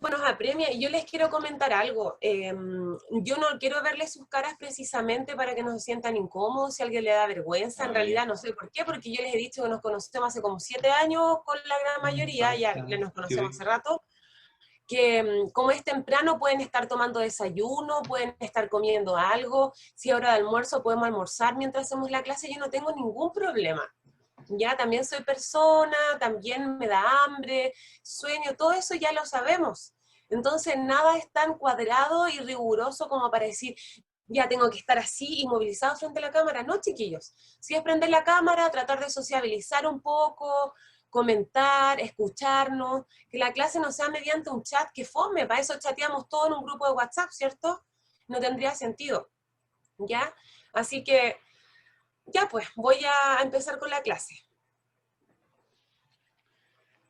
nos apremia, y yo les quiero comentar algo. Yo no quiero verles sus caras precisamente para que no se sientan incómodos, si a alguien le da vergüenza, en realidad no sé por qué, porque yo les he dicho que nos conocemos hace como 7 años con la gran Me mayoría, ya falta nos tío conocemos hace Víctor. rato, que como es temprano pueden estar tomando desayuno, pueden estar comiendo algo, si es hora de almuerzo podemos almorzar mientras hacemos la clase, yo no tengo ningún problema. Ya también soy persona, también me da hambre, sueño, todo eso ya lo sabemos. Entonces nada es tan cuadrado y riguroso como para decir, ya tengo que estar así inmovilizado frente a la cámara. No, chiquillos. Si es prender la cámara, tratar de sociabilizar un poco, comentar, escucharnos, que la clase no sea mediante un chat que fome, para eso chateamos todos en un grupo de WhatsApp, ¿cierto? No tendría sentido, ¿ya? Así que, ya pues, voy a empezar con la clase.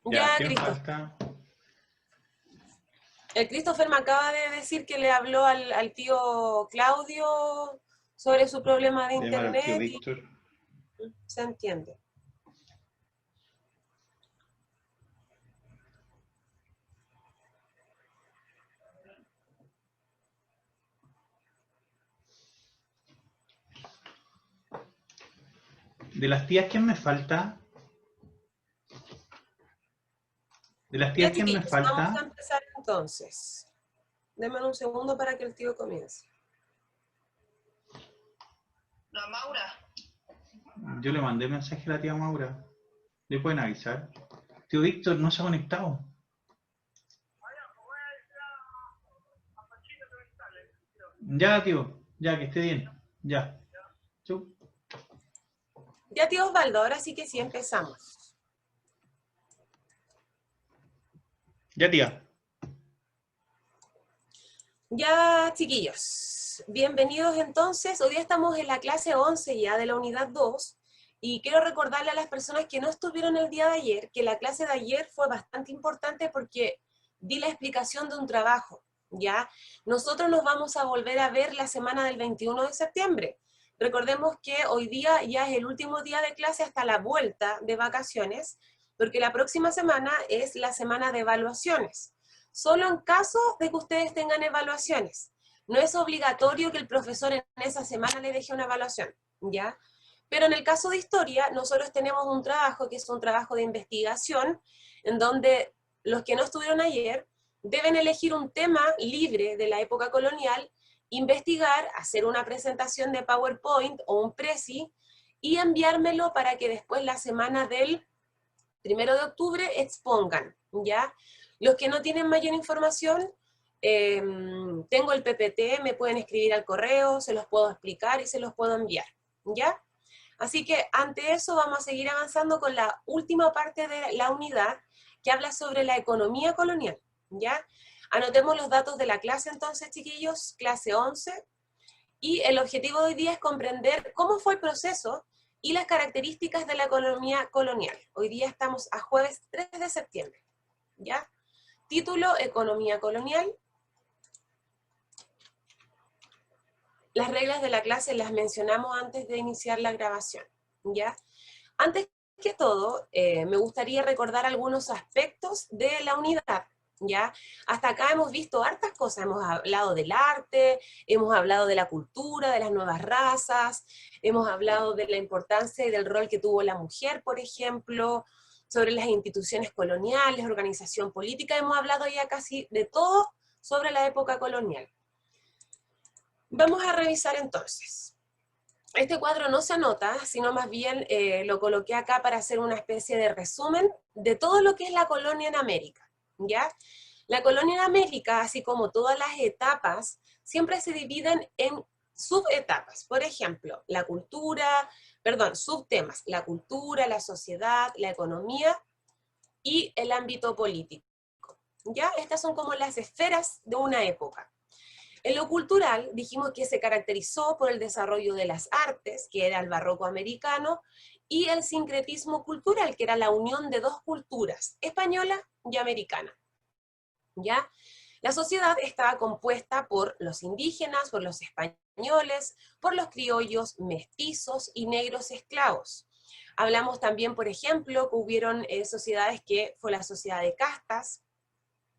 Ya, Ya, ¿quién Cristo. falta? El Christopher me acaba de decir que le habló al tío Claudio sobre su problema de Llamar al tío internet y Víctor. se entiende. De las tías, ¿quién me falta? De las Ya, tías, ¿quién me chiquillos, vamos a falta? empezar entonces. Denme un segundo para que el tío comience. La Maura. Yo le mandé mensaje a la tía Maura. ¿Le pueden avisar? Tío Víctor no se ha conectado. Ya, tío. Ya, que esté bien. Ya. Chau. Ya, tío Osvaldo, ahora sí que sí empezamos. Ya, tía. Ya, chiquillos, bienvenidos entonces. Hoy día estamos en la clase 11 ya de la unidad 2 y quiero recordarle a las personas que no estuvieron el día de ayer que la clase de ayer fue bastante importante porque di la explicación de un trabajo, ¿ya? Nosotros nos vamos a volver a ver la semana del 21 de septiembre. Recordemos que hoy día ya es el último día de clase hasta la vuelta de vacaciones, porque la próxima semana es la semana de evaluaciones. Solo en caso de que ustedes tengan evaluaciones. No es obligatorio que el profesor en esa semana le deje una evaluación, ¿ya? Pero en el caso de historia, nosotros tenemos un trabajo que es un trabajo de investigación, en donde los que no estuvieron ayer deben elegir un tema libre de la época colonial, investigar, hacer una presentación de PowerPoint o un Prezi y enviármelo para que después la semana del 1 de octubre expongan, ¿ya? Los que no tienen mayor información, tengo el PPT, me pueden escribir al correo, se los puedo explicar y se los puedo enviar, ¿ya? Así que ante eso vamos a seguir avanzando con la última parte de la unidad que habla sobre la economía colonial, ¿ya? Anotemos los datos de la clase entonces, chiquillos, clase 11, y el objetivo de hoy día es comprender cómo fue el proceso y las características de la economía colonial. Hoy día estamos a jueves 3 de septiembre, ¿ya? Título, Economía colonial. Las reglas de la clase las mencionamos antes de iniciar la grabación, ¿ya? Antes que todo, me gustaría recordar algunos aspectos de la unidad, ¿ya? Hasta acá hemos visto hartas cosas, hemos hablado del arte, hemos hablado de la cultura, de las nuevas razas, hemos hablado de la importancia y del rol que tuvo la mujer, por ejemplo, sobre las instituciones coloniales, organización política, hemos hablado ya casi de todo sobre la época colonial. Vamos a revisar entonces. Este cuadro no se anota, sino más bien lo coloqué acá para hacer una especie de resumen de todo lo que es la colonia en América, ¿ya? La colonia en América, así como todas las etapas, siempre se dividen en subetapas. Por ejemplo, la cultura, perdón, subtemas, la cultura, la sociedad, la economía y el ámbito político, ¿ya? Estas son como las esferas de una época. En lo cultural, dijimos que se caracterizó por el desarrollo de las artes, que era el barroco americano, y el sincretismo cultural, que era la unión de dos culturas, española y americana. ¿Ya? La sociedad estaba compuesta por los indígenas, por los españoles, por los criollos, mestizos y negros esclavos. Hablamos también, por ejemplo, que hubieron sociedades que fue la sociedad de castas,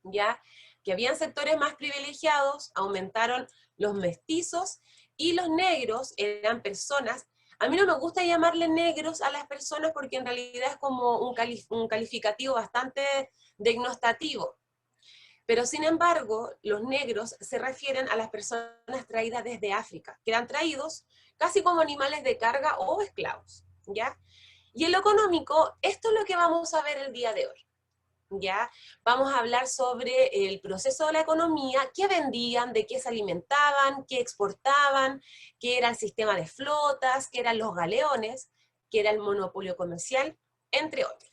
¿ya? que habían sectores más privilegiados, aumentaron los mestizos, y los negros eran personas. A mí no me gusta llamarle negros a las personas porque en realidad es como un calificativo bastante denostativo. Pero sin embargo, los negros se refieren a las personas traídas desde África, que eran traídos casi como animales de carga o esclavos, ¿ya? Y en lo económico, esto es lo que vamos a ver el día de hoy. ¿Ya? Vamos a hablar sobre el proceso de la economía, qué vendían, de qué se alimentaban, qué exportaban, qué era el sistema de flotas, qué eran los galeones, qué era el monopolio comercial, entre otros.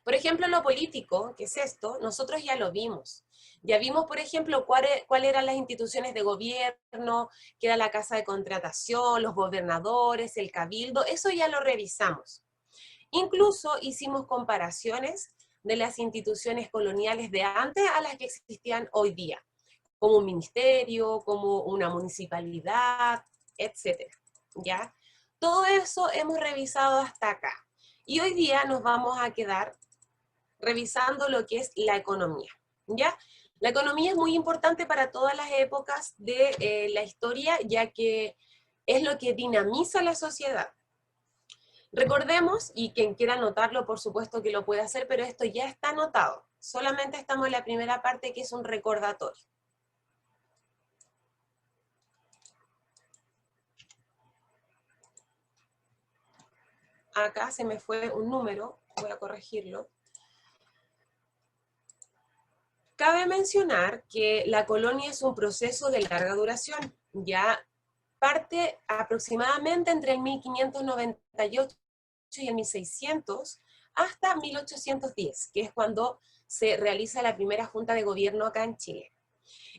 Por ejemplo, lo político, que es esto, nosotros ya lo vimos. Ya vimos, por ejemplo, cuáles eran las instituciones de gobierno, qué era la casa de contratación, los gobernadores, el cabildo, eso ya lo revisamos. Incluso hicimos comparaciones de las instituciones coloniales de antes a las que existían hoy día, como un ministerio, como una municipalidad, etcétera, ¿ya? Todo eso hemos revisado hasta acá. Y hoy día nos vamos a quedar revisando lo que es la economía, ¿ya? La economía es muy importante para todas las épocas de la historia, ya que es lo que dinamiza la sociedad. Recordemos, y quien quiera anotarlo, por supuesto que lo puede hacer, pero esto ya está anotado. Solamente estamos en la primera parte, que es un recordatorio. Acá se me fue un número, voy a corregirlo. Cabe mencionar que la colonia es un proceso de larga duración. Ya parte aproximadamente entre el 1598 y el 1600 hasta 1810, que es cuando se realiza la primera junta de gobierno acá en Chile.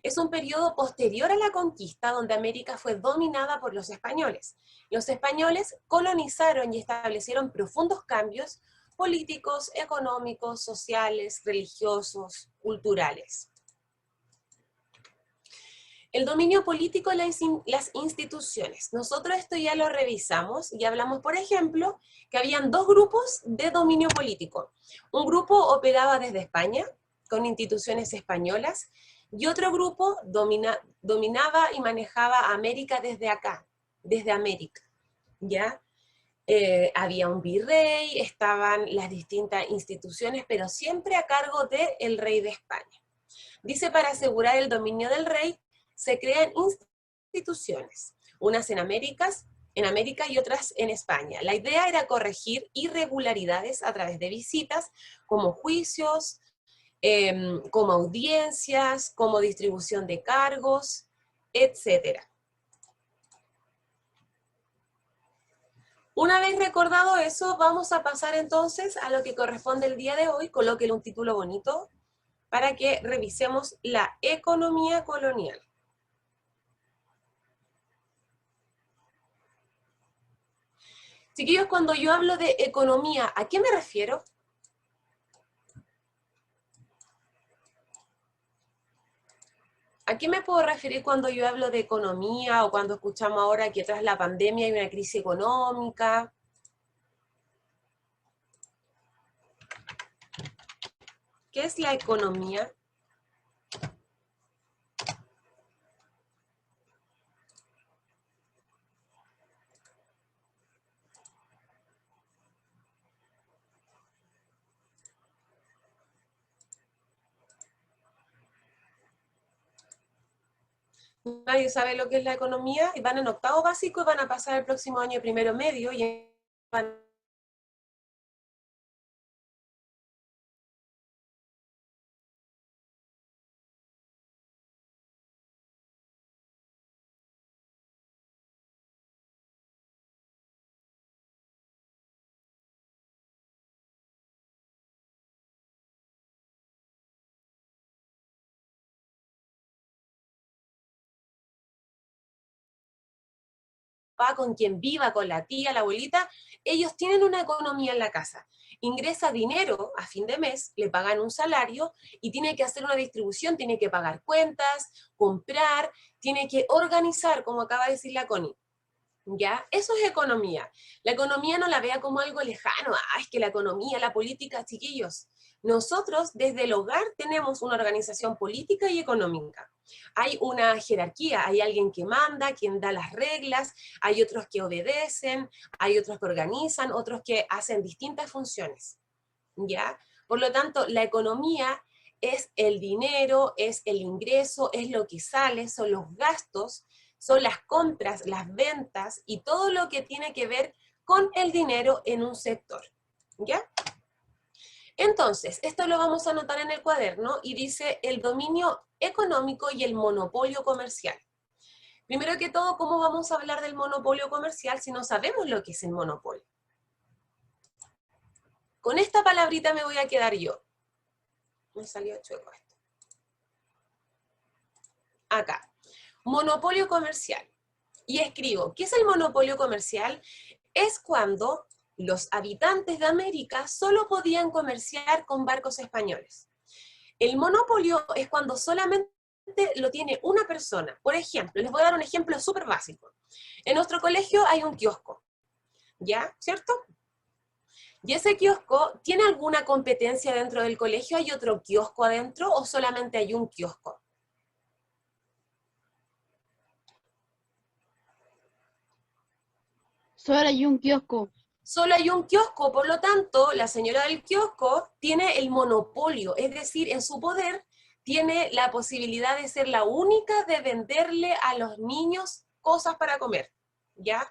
Es un periodo posterior a la conquista donde América fue dominada por los españoles. Los españoles colonizaron y establecieron profundos cambios políticos, económicos, sociales, religiosos, culturales. El dominio político y las instituciones. Nosotros esto ya lo revisamos y hablamos, por ejemplo, que habían dos grupos de dominio político. Un grupo operaba desde España, con instituciones españolas, y otro grupo dominaba y manejaba América desde acá, desde América, ¿ya? Había un virrey, estaban las distintas instituciones, pero siempre a cargo del rey de España. Dice, para asegurar el dominio del rey, se crean instituciones, unas en América y otras en España. La idea era corregir irregularidades a través de visitas, como juicios, como audiencias, como distribución de cargos, etc. Una vez recordado eso, vamos a pasar entonces a lo que corresponde el día de hoy. Colóquenle un título bonito para que revisemos la economía colonial. Chiquillos, cuando yo hablo de economía, ¿a qué me refiero? ¿A qué me puedo referir cuando yo hablo de economía o cuando escuchamos ahora que tras la pandemia hay una crisis económica? ¿Qué es la economía? Nadie sabe lo que es la economía y van en octavo básico y van a pasar el próximo año primero medio y van con quien viva, con la tía, la abuelita, ellos tienen una economía en la casa. Ingresa dinero a fin de mes, le pagan un salario y tiene que hacer una distribución, tiene que pagar cuentas, comprar, tiene que organizar, como acaba de decir la Connie. ¿Ya? Eso es economía. La economía no la vea como algo lejano. Es que la economía, la política, chiquillos. Nosotros desde el hogar tenemos una organización política y económica. Hay una jerarquía, hay alguien que manda, quien da las reglas, hay otros que obedecen, hay otros que organizan, otros que hacen distintas funciones. ¿Ya? Por lo tanto, la economía es el dinero, es el ingreso, es lo que sale, son los gastos, son las compras, las ventas y todo lo que tiene que ver con el dinero en un sector. ¿Ya? Entonces, esto lo vamos a anotar en el cuaderno y dice el dominio económico y el monopolio comercial. Primero que todo, ¿cómo vamos a hablar del monopolio comercial si no sabemos lo que es el monopolio? Con esta palabrita me voy a quedar yo. Me salió chueco esto. Acá. Monopolio comercial. Y escribo, ¿qué es el monopolio comercial? Es cuando los habitantes de América solo podían comerciar con barcos españoles. El monopolio es cuando solamente lo tiene una persona. Por ejemplo, les voy a dar un ejemplo súper básico. En nuestro colegio hay un kiosco, ¿ya? ¿Cierto? ¿Y ese kiosco tiene alguna competencia dentro del colegio? ¿Hay otro kiosco adentro o solamente hay un kiosco? Solo hay un kiosco. Solo hay un kiosco, por lo tanto, la señora del kiosco tiene el monopolio, es decir, en su poder tiene la posibilidad de ser la única de venderle a los niños cosas para comer, ¿ya?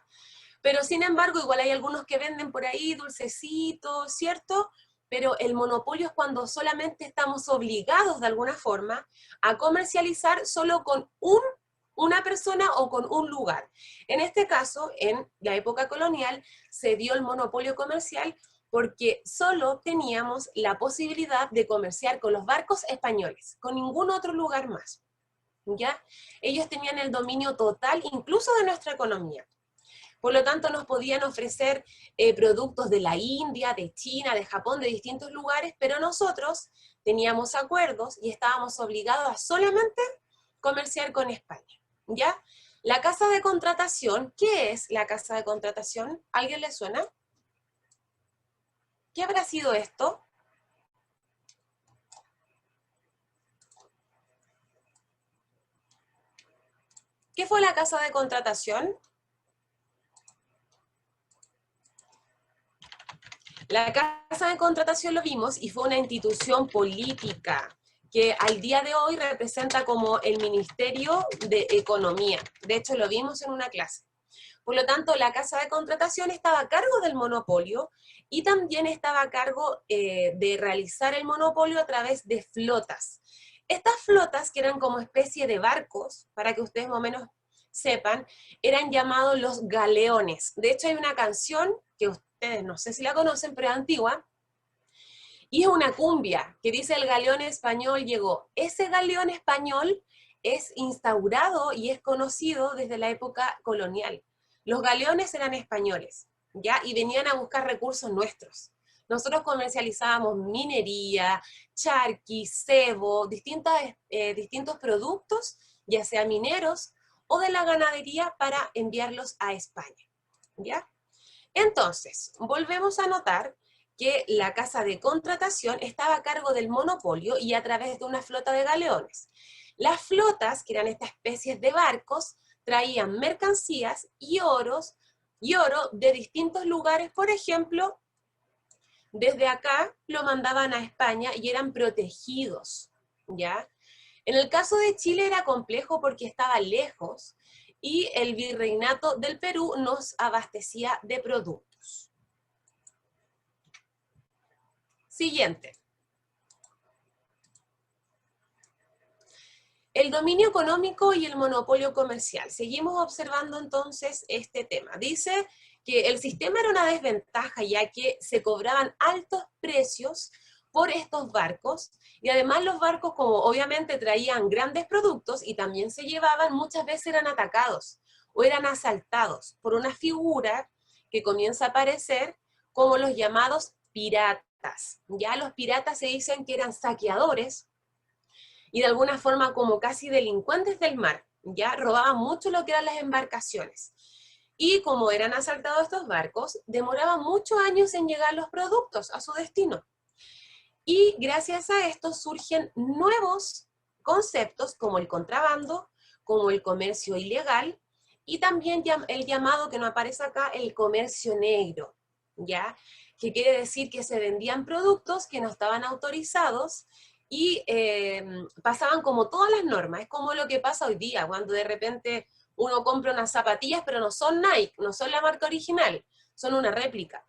Pero sin embargo, igual hay algunos que venden por ahí dulcecitos, ¿cierto? Pero el monopolio es cuando solamente estamos obligados de alguna forma a comercializar solo con una persona o con un lugar. En este caso, en la época colonial, se dio el monopolio comercial porque solo teníamos la posibilidad de comerciar con los barcos españoles, con ningún otro lugar más, ¿ya? Ellos tenían el dominio total incluso de nuestra economía. Por lo tanto, nos podían ofrecer productos de la India, de China, de Japón, de distintos lugares, pero nosotros teníamos acuerdos y estábamos obligados a solamente comerciar con España, ¿ya? La casa de contratación, ¿qué es la casa de contratación? ¿Alguien le suena? ¿Qué habrá sido esto? ¿Qué fue la casa de contratación? La casa de contratación lo vimos y fue una institución política que al día de hoy representa como el Ministerio de Economía. De hecho, lo vimos en una clase. Por lo tanto, la casa de contratación estaba a cargo del monopolio y también estaba a cargo de realizar el monopolio a través de flotas. Estas flotas, que eran como especie de barcos, para que ustedes más o menos sepan, eran llamados los galeones. De hecho, hay una canción que ustedes no sé si la conocen, pero es antigua, y es una cumbia que dice el galeón español llegó. Ese galeón español es instaurado y es conocido desde la época colonial. Los galeones eran españoles, ¿ya? Y venían a buscar recursos nuestros. Nosotros comercializábamos minería, charqui, cebo, distintos productos, ya sea mineros o de la ganadería, para enviarlos a España, ¿ya? Entonces, volvemos a notar que la casa de contratación estaba a cargo del monopolio y a través de una flota de galeones. Las flotas, que eran estas especies de barcos, traían mercancías y oro de distintos lugares. Por ejemplo, desde acá lo mandaban a España y eran protegidos, ¿ya? En el caso de Chile era complejo porque estaba lejos y el virreinato del Perú nos abastecía de productos. Siguiente. El dominio económico y el monopolio comercial. Seguimos observando entonces este tema. Dice que el sistema era una desventaja ya que se cobraban altos precios por estos barcos y además los barcos, como obviamente traían grandes productos y también se llevaban, muchas veces eran atacados o eran asaltados por una figura que comienza a aparecer como los llamados piratas. Ya los piratas se dicen que eran saqueadores y de alguna forma como casi delincuentes del mar, ya robaban mucho lo que eran las embarcaciones. Y como eran asaltados estos barcos, demoraban muchos años en llegar los productos a su destino. Y gracias a esto surgen nuevos conceptos como el contrabando, como el comercio ilegal, y también el llamado, que no aparece acá, el comercio negro, ¿ya? Que quiere decir que se vendían productos que no estaban autorizados y pasaban como todas las normas. Es como lo que pasa hoy día, cuando de repente uno compra unas zapatillas, pero no son Nike, no son la marca original, son una réplica,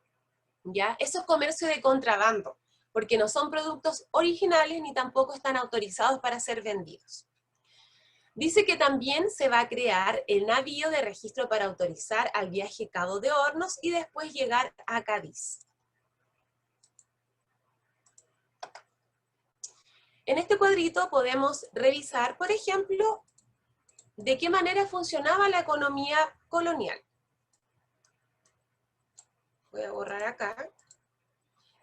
¿ya? Eso es comercio de contrabando, porque no son productos originales ni tampoco están autorizados para ser vendidos. Dice que también se va a crear el navío de registro para autorizar al viaje Cabo de Hornos y después llegar a Cádiz. En este cuadrito podemos revisar, por ejemplo, de qué manera funcionaba la economía colonial. Voy a borrar acá.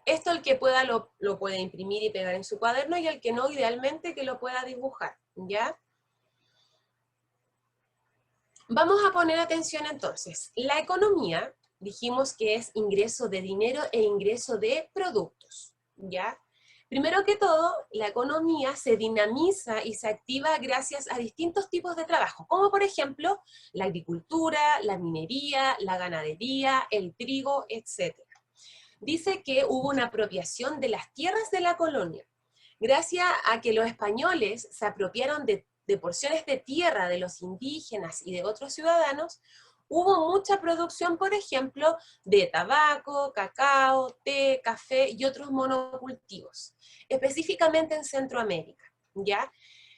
Esto el que pueda lo puede imprimir y pegar en su cuaderno, y el que no, idealmente que lo pueda dibujar, ¿ya? Vamos a poner atención entonces. La economía, dijimos que es ingreso de dinero e ingreso de productos, ¿ya? Primero que todo, la economía se dinamiza y se activa gracias a distintos tipos de trabajo, como por ejemplo la agricultura, la minería, la ganadería, el trigo, etc. Dice que hubo una apropiación de las tierras de la colonia. Gracias a que los españoles se apropiaron de porciones de tierra de los indígenas y de otros ciudadanos, hubo mucha producción, por ejemplo, de tabaco, cacao, té, café y otros monocultivos, específicamente en Centroamérica, ¿ya?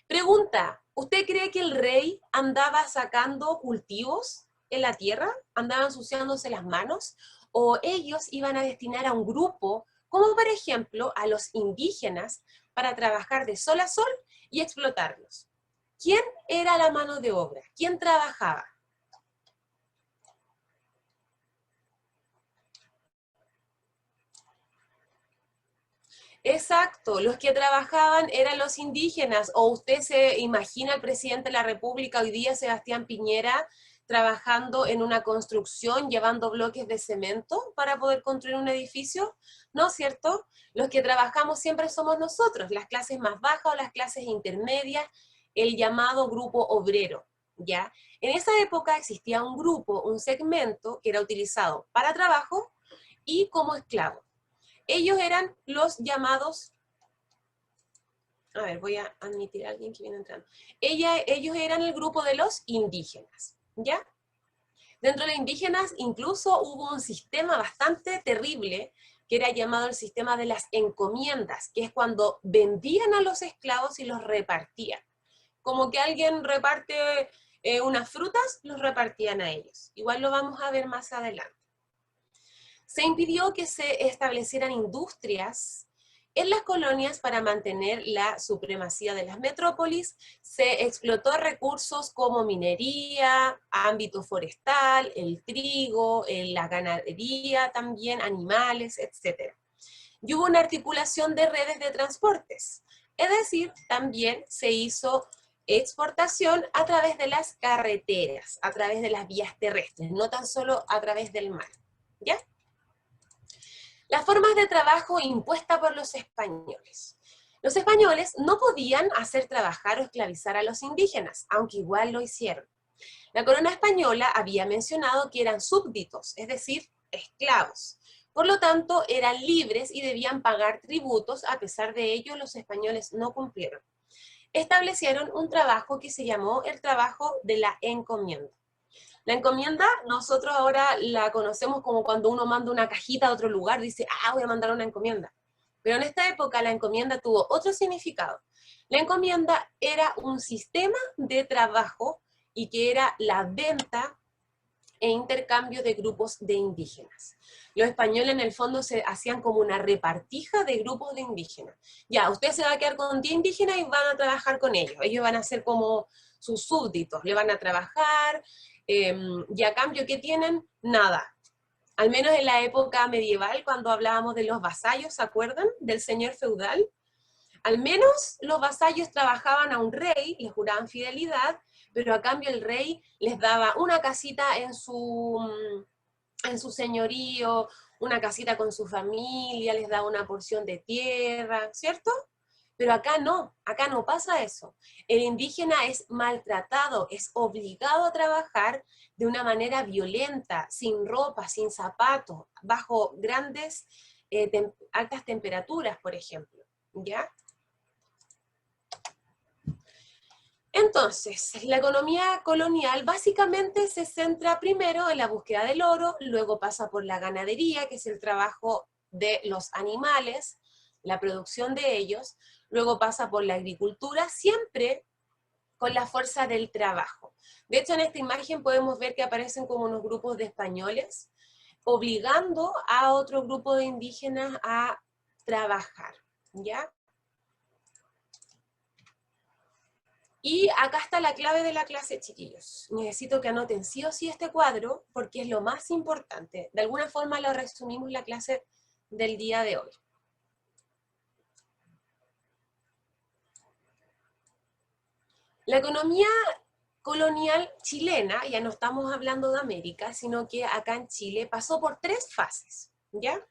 Pregunta, ¿usted cree que el rey andaba sacando cultivos en la tierra? ¿Andaba ensuciándose las manos? ¿O ellos iban a destinar a un grupo, como por ejemplo a los indígenas, para trabajar de sol a sol y explotarlos? ¿Quién era la mano de obra? ¿Quién trabajaba? Exacto, los que trabajaban eran los indígenas. ¿O usted se imagina al presidente de la República hoy día, Sebastián Piñera, trabajando en una construcción, llevando bloques de cemento para poder construir un edificio? ¿No es cierto? Los que trabajamos siempre somos nosotros, las clases más bajas o las clases intermedias, el llamado grupo obrero, ¿ya? En esa época existía un grupo, un segmento que era utilizado para trabajo y como esclavo. Ellos eran los llamados, a ver, voy a admitir a alguien que viene entrando. Ellos eran el grupo de los indígenas, ¿ya? Dentro de los indígenas incluso hubo un sistema bastante terrible que era llamado el sistema de las encomiendas, que es cuando vendían a los esclavos y los repartían. Como que alguien reparte unas frutas, los repartían a ellos. Igual lo vamos a ver más adelante. Se impidió que se establecieran industrias en las colonias para mantener la supremacía de las metrópolis. Se explotó recursos como minería, ámbito forestal, el trigo, la ganadería también, animales, etc. Y hubo una articulación de redes de transportes. Es decir, también se hizo exportación a través de las carreteras, a través de las vías terrestres, no tan solo a través del mar, ¿ya? Las formas de trabajo impuestas por los españoles. Los españoles no podían hacer trabajar o esclavizar a los indígenas, aunque igual lo hicieron. La corona española había mencionado que eran súbditos, es decir, esclavos. Por lo tanto, eran libres y debían pagar tributos. A pesar de ello, los españoles no cumplieron. Establecieron un trabajo que se llamó el trabajo de la encomienda. La encomienda, nosotros ahora la conocemos como cuando uno manda una cajita a otro lugar, dice, voy a mandar una encomienda. Pero en esta época la encomienda tuvo otro significado. La encomienda era un sistema de trabajo y que era la venta e intercambio de grupos de indígenas. Los españoles en el fondo se hacían como una repartija de grupos de indígenas. Ya, usted se va a quedar con 10 indígenas y van a trabajar con ellos. Ellos van a ser como sus súbditos, le van a trabajar, y a cambio, ¿qué tienen? Nada. Al menos en la época medieval, cuando hablábamos de los vasallos, ¿se acuerdan? Del señor feudal. Al menos los vasallos trabajaban a un rey, le juraban fidelidad, pero a cambio el rey les daba una casita en su señorío, una casita con su familia, les daba una porción de tierra, ¿cierto? Pero acá no pasa eso. El indígena es maltratado, es obligado a trabajar de una manera violenta, sin ropa, sin zapatos, bajo grandes, altas temperaturas, por ejemplo, ¿ya? Entonces, la economía colonial básicamente se centra primero en la búsqueda del oro, luego pasa por la ganadería, que es el trabajo de los animales, la producción de ellos, luego pasa por la agricultura, siempre con la fuerza del trabajo. De hecho, en esta imagen podemos ver que aparecen como unos grupos de españoles, obligando a otro grupo de indígenas a trabajar, ¿ya? Y acá está la clave de la clase, chiquillos. Necesito que anoten sí o sí este cuadro, porque es lo más importante. De alguna forma lo resumimos la clase del día de hoy. La economía colonial chilena, ya no estamos hablando de América, sino que acá en Chile pasó por 3 fases, ¿ya?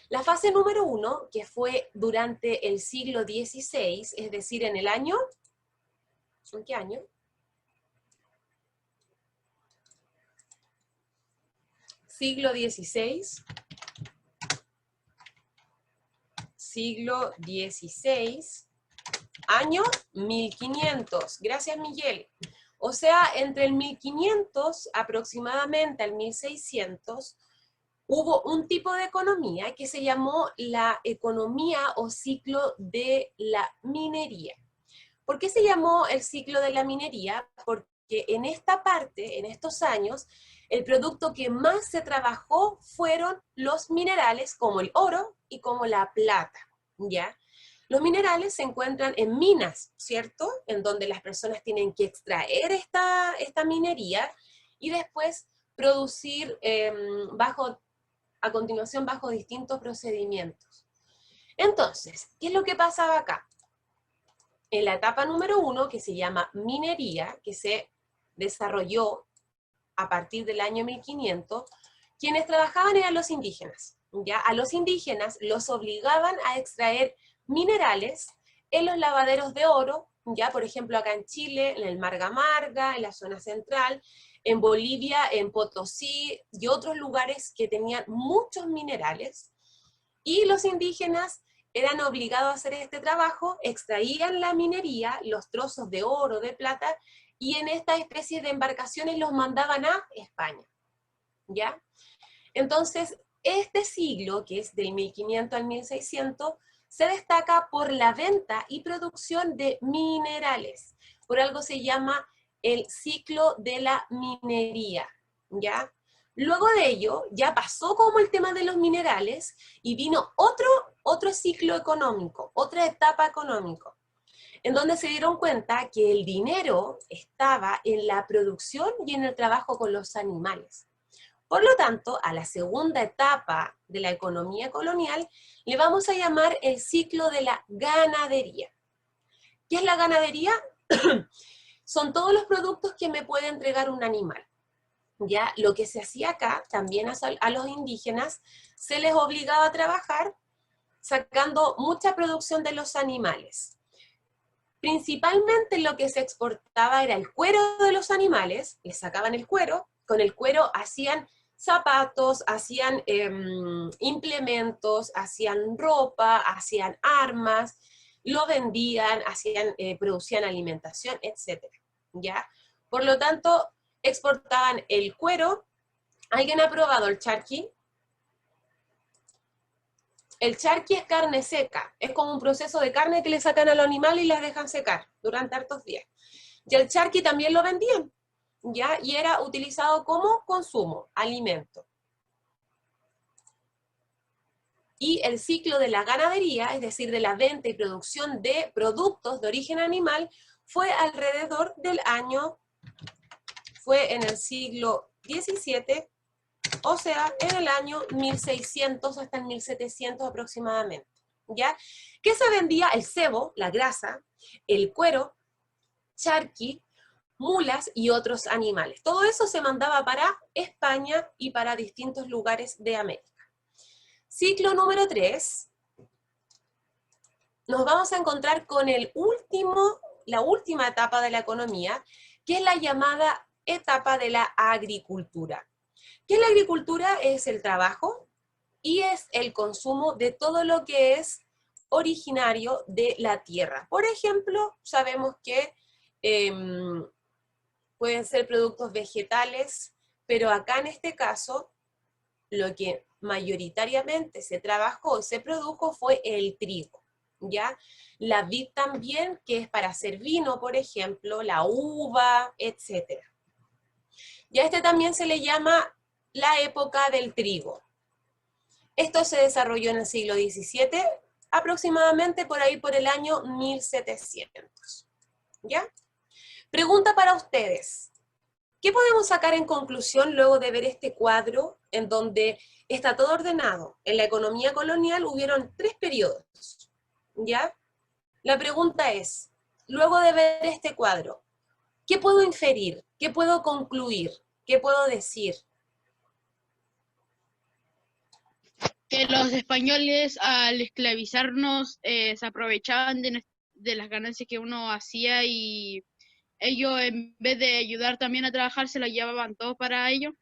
La fase número 1, que fue durante el siglo XVI, es decir, en el año... ¿En qué año? Siglo XVI. Siglo XVI, año 1500. Gracias, Miguel. O sea, entre el 1500 aproximadamente al 1600, hubo un tipo de economía que se llamó la economía o ciclo de la minería. ¿Por qué se llamó el ciclo de la minería? Porque en esta parte, en estos años, el producto que más se trabajó fueron los minerales como el oro y como la plata, ¿ya? Los minerales se encuentran en minas, ¿cierto? En donde las personas tienen que extraer esta minería y después producir a continuación bajo distintos procedimientos. Entonces, ¿qué es lo que pasaba acá? En la etapa número 1, que se llama minería, que se desarrolló a partir del año 1500, quienes trabajaban eran los indígenas. ¿Ya? A los indígenas los obligaban a extraer minerales en los lavaderos de oro, ya por ejemplo acá en Chile, en el Marga Marga, en la zona central, en Bolivia, en Potosí y otros lugares que tenían muchos minerales, y los indígenas eran obligados a hacer este trabajo, extraían la minería, los trozos de oro, de plata, y en esta especie de embarcaciones los mandaban a España, ¿ya? Entonces, este siglo, que es del 1500 al 1600, se destaca por la venta y producción de minerales. Por algo se llama el ciclo de la minería, ¿ya? Luego de ello, ya pasó como el tema de los minerales y vino otro ciclo económico, otra etapa económica, en donde se dieron cuenta que el dinero estaba en la producción y en el trabajo con los animales. Por lo tanto, a la segunda etapa de la economía colonial le vamos a llamar el ciclo de la ganadería. ¿Qué es la ganadería? Son todos los productos que me puede entregar un animal. Ya, lo que se hacía acá, también a los indígenas, se les obligaba a trabajar sacando mucha producción de los animales. Principalmente lo que se exportaba era el cuero de los animales, les sacaban el cuero, con el cuero hacían zapatos, hacían implementos, hacían ropa, hacían armas, lo vendían, producían alimentación, etc. ¿Ya? Por lo tanto, exportaban el cuero. ¿Alguien ha probado el charqui? El charqui es carne seca, es como un proceso de carne que le sacan a los animales y las dejan secar durante hartos días. Y el charqui también lo vendían, ¿ya? Y era utilizado como consumo, alimento. Y el ciclo de la ganadería, es decir, de la venta y producción de productos de origen animal, fue alrededor del año, fue en el siglo XVII, o sea, en el año 1600 hasta el 1700 aproximadamente, ¿ya? ¿Qué se vendía? El cebo, la grasa, el cuero, charqui, mulas y otros animales. Todo eso se mandaba para España y para distintos lugares de América. Ciclo número 3, nos vamos a encontrar con la última etapa de la economía, que es la llamada etapa de la agricultura. ¿Qué es la agricultura? Es el trabajo y es el consumo de todo lo que es originario de la tierra. Por ejemplo, sabemos que pueden ser productos vegetales, pero acá en este caso, lo que mayoritariamente se trabajó y se produjo fue el trigo, ¿ya? La vid también, que es para hacer vino, por ejemplo, la uva, etc. Y a este también se le llama la época del trigo. Esto se desarrolló en el siglo XVII, aproximadamente por ahí por el año 1700, ¿ya? Pregunta para ustedes. ¿Qué podemos sacar en conclusión luego de ver este cuadro en donde está todo ordenado? En la economía colonial hubieron 3 periodos, ¿ya? La pregunta es, luego de ver este cuadro, ¿qué puedo inferir? ¿Qué puedo concluir? ¿Qué puedo decir? Que los españoles al esclavizarnos se aprovechaban de las ganancias que uno hacía y ellos en vez de ayudar también a trabajar se lo llevaban todo para ellos.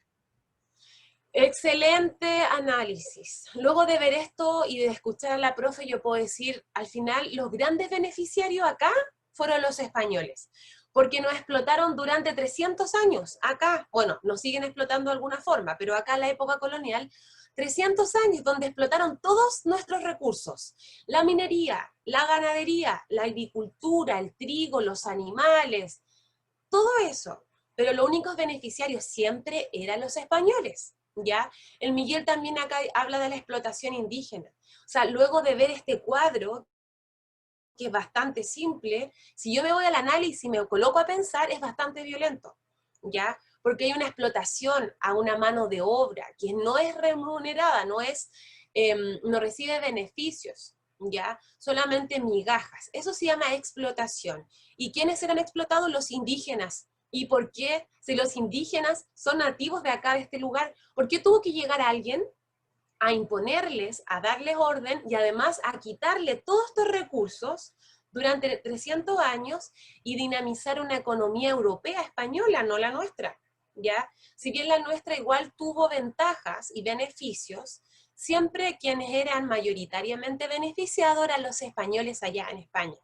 Excelente análisis. Luego de ver esto y de escuchar a la profe, yo puedo decir, al final, los grandes beneficiarios acá fueron los españoles, porque nos explotaron durante 300 años. Acá, bueno, nos siguen explotando de alguna forma, pero acá en la época colonial, 300 años donde explotaron todos nuestros recursos. La minería, la ganadería, la agricultura, el trigo, los animales, todo eso. Pero los únicos beneficiarios siempre eran los españoles. ¿Ya? El Miguel también acá habla de la explotación indígena. O sea, luego de ver este cuadro, que es bastante simple, si yo me voy al análisis y me coloco a pensar, es bastante violento, ¿ya? Porque hay una explotación a una mano de obra que no es remunerada, no recibe beneficios, ¿ya? Solamente migajas. Eso se llama explotación. ¿Y quiénes eran explotados? Los indígenas. ¿Y por qué? Si los indígenas son nativos de acá, de este lugar, ¿por qué tuvo que llegar alguien a imponerles, a darles orden y además a quitarle todos estos recursos durante 300 años y dinamizar una economía europea, española, no la nuestra? ¿Ya? Si bien la nuestra igual tuvo ventajas y beneficios, siempre quienes eran mayoritariamente beneficiados eran los españoles allá en España,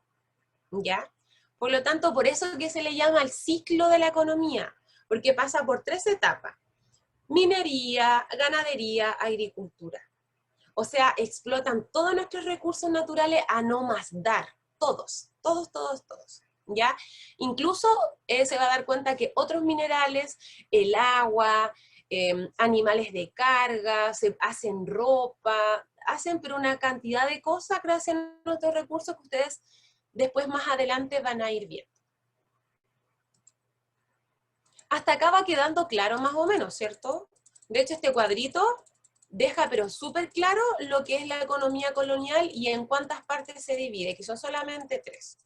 ¿ya? Por lo tanto, por eso es que se le llama el ciclo de la economía, porque pasa por 3 etapas: minería, ganadería, agricultura. O sea, explotan todos nuestros recursos naturales a no más dar, todos, todos, todos, todos, ¿ya? Incluso se va a dar cuenta que otros minerales, el agua, animales de carga, se hacen ropa, hacen pero una cantidad de cosas gracias a nuestros recursos que ustedes después más adelante van a ir viendo. Hasta acá va quedando claro más o menos, ¿cierto? De hecho, este cuadrito deja pero súper claro lo que es la economía colonial y en cuántas partes se divide, que son solamente 3,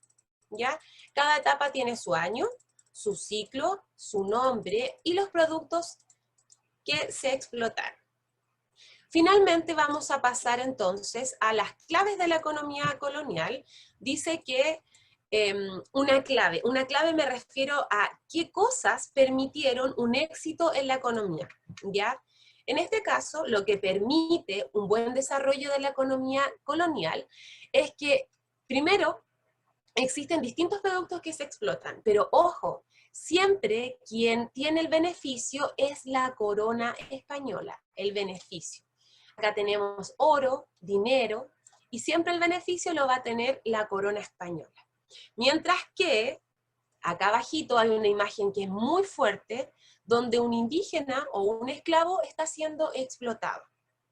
¿ya? Cada etapa tiene su año, su ciclo, su nombre y los productos que se explotaron. Finalmente vamos a pasar entonces a las claves de la economía colonial. Dice que una clave me refiero a qué cosas permitieron un éxito en la economía, ¿ya? En este caso, lo que permite un buen desarrollo de la economía colonial es que, primero, existen distintos productos que se explotan, pero ojo, siempre quien tiene el beneficio es la corona española, el beneficio. Acá tenemos oro, dinero, y siempre el beneficio lo va a tener la corona española. Mientras que, acá abajito hay una imagen que es muy fuerte, donde un indígena o un esclavo está siendo explotado,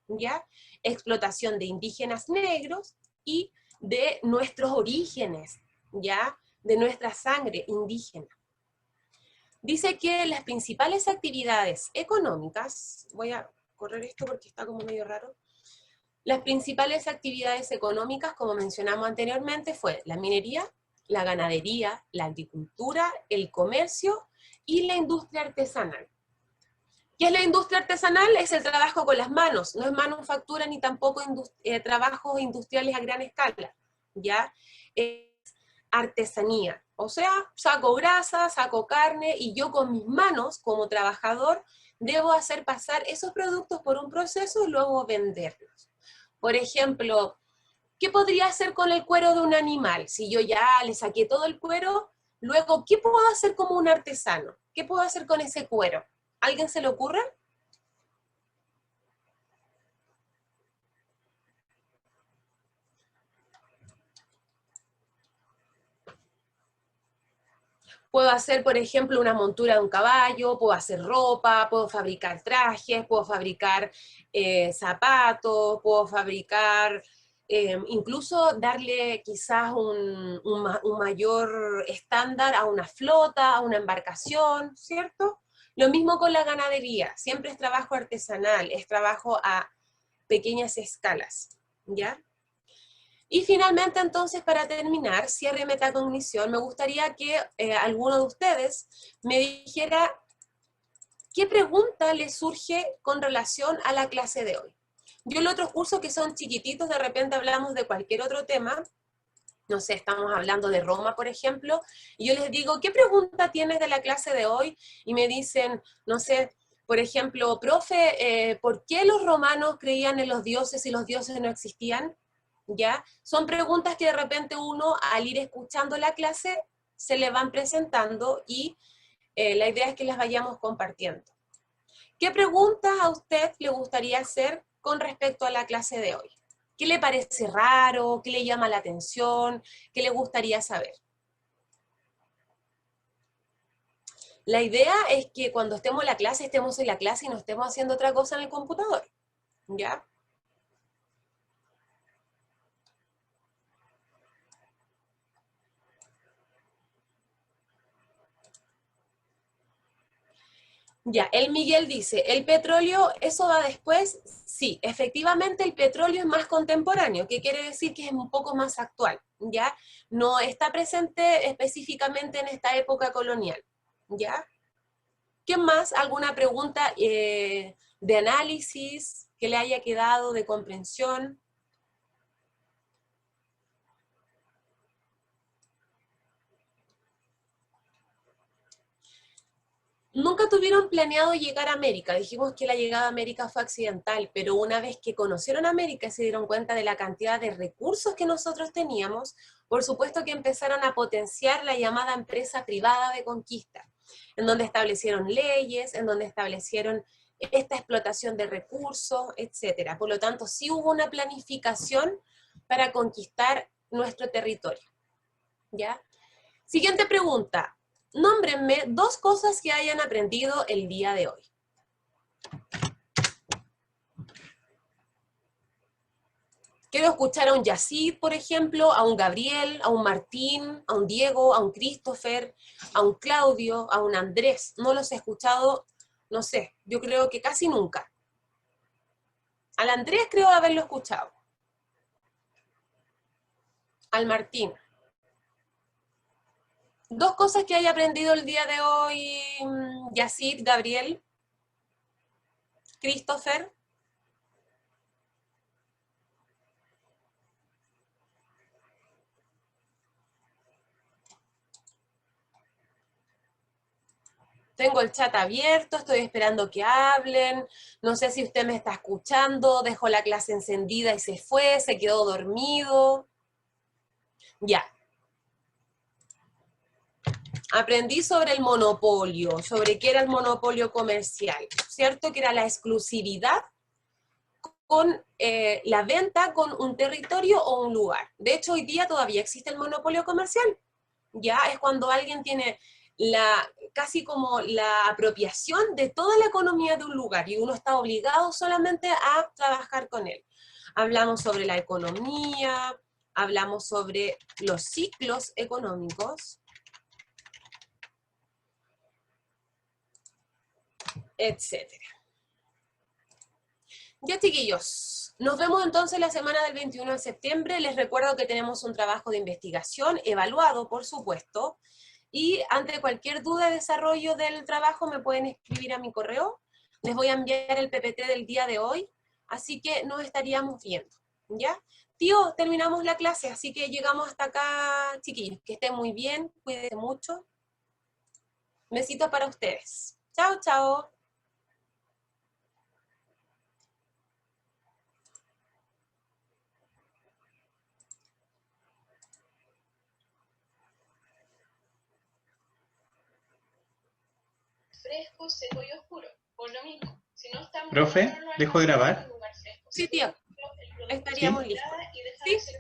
¿ya? Explotación de indígenas negros y de nuestros orígenes, ¿ya? De nuestra sangre indígena. Dice que las principales actividades económicas, voy a correr esto porque está como medio raro, las principales actividades económicas, como mencionamos anteriormente, fue la minería, la ganadería, la agricultura, el comercio y la industria artesanal. ¿Qué es la industria artesanal? Es el trabajo con las manos, no es manufactura ni tampoco trabajos industriales a gran escala, ¿ya? Es artesanía, o sea, saco grasa, saco carne y yo con mis manos, como trabajador, debo hacer pasar esos productos por un proceso y luego venderlos. Por ejemplo, ¿qué podría hacer con el cuero de un animal? Si yo ya le saqué todo el cuero, luego, ¿qué puedo hacer como un artesano? ¿Qué puedo hacer con ese cuero? ¿Alguien se le ocurre? Puedo hacer, por ejemplo, una montura de un caballo, puedo hacer ropa, puedo fabricar trajes, puedo fabricar zapatos, puedo fabricar, incluso darle quizás un mayor estándar a una flota, a una embarcación, ¿cierto? Lo mismo con la ganadería, siempre es trabajo artesanal, es trabajo a pequeñas escalas, ¿ya? Y finalmente, entonces, para terminar, cierre y metacognición, me gustaría que alguno de ustedes me dijera qué pregunta les surge con relación a la clase de hoy. Yo en los otros cursos que son chiquititos, de repente hablamos de cualquier otro tema, no sé, estamos hablando de Roma, por ejemplo, y yo les digo, ¿qué pregunta tienes de la clase de hoy? Y me dicen, no sé, por ejemplo, profe, ¿por qué los romanos creían en los dioses y los dioses no existían? ¿Ya? Son preguntas que de repente uno, al ir escuchando la clase, se le van presentando y la idea es que las vayamos compartiendo. ¿Qué preguntas a usted le gustaría hacer con respecto a la clase de hoy? ¿Qué le parece raro? ¿Qué le llama la atención? ¿Qué le gustaría saber? La idea es que cuando estemos en la clase, estemos en la clase y no estemos haciendo otra cosa en el computador, ¿ya? Ya, el Miguel dice, ¿el petróleo, eso va después? Sí, efectivamente el petróleo es más contemporáneo, que quiere decir que es un poco más actual, ¿ya? No está presente específicamente en esta época colonial, ¿ya? ¿Qué más? ¿Alguna pregunta de análisis que le haya quedado, de comprensión? Nunca tuvieron planeado llegar a América. Dijimos que la llegada a América fue accidental, pero una vez que conocieron América y se dieron cuenta de la cantidad de recursos que nosotros teníamos, por supuesto que empezaron a potenciar la llamada empresa privada de conquista, en donde establecieron leyes, en donde establecieron esta explotación de recursos, etcétera. Por lo tanto, sí hubo una planificación para conquistar nuestro territorio, ¿ya? Siguiente pregunta. Nómbrenme 2 cosas que hayan aprendido el día de hoy. Quiero escuchar a un Yacid, por ejemplo, a un Gabriel, a un Martín, a un Diego, a un Christopher, a un Claudio, a un Andrés. No los he escuchado, no sé, yo creo que casi nunca. Al Andrés creo haberlo escuchado. Al Martín. 2 cosas que haya aprendido el día de hoy, Yacid, Gabriel, Christopher. Tengo el chat abierto, estoy esperando que hablen, no sé si usted me está escuchando, dejó la clase encendida y se fue, se quedó dormido. Ya. Aprendí sobre el monopolio, sobre qué era el monopolio comercial, ¿cierto? Que era la exclusividad con la venta con un territorio o un lugar. De hecho, hoy día todavía existe el monopolio comercial. Ya es cuando alguien tiene casi como la apropiación de toda la economía de un lugar y uno está obligado solamente a trabajar con él. Hablamos sobre la economía, hablamos sobre los ciclos económicos, etcétera. Ya, chiquillos, Nos vemos entonces la semana del 21 de septiembre. Les recuerdo que tenemos un trabajo de investigación evaluado, por supuesto, y ante cualquier duda de desarrollo del trabajo me pueden escribir a mi correo. Les voy a enviar el PPT del día de hoy, así que nos estaríamos viendo, ¿ya? Tío, terminamos la clase, así que llegamos hasta acá, chiquillos. Que estén muy bien, cuídense mucho. Besitos para ustedes. Chao, chao. Fresco, seco y oscuro. Por lo mismo, si no estamos Profe, en un ¿dejo de grabar? lugar fresco, Sí, tío, el producto estaríamos ¿Sí? listos. y dejar ¿Sí? de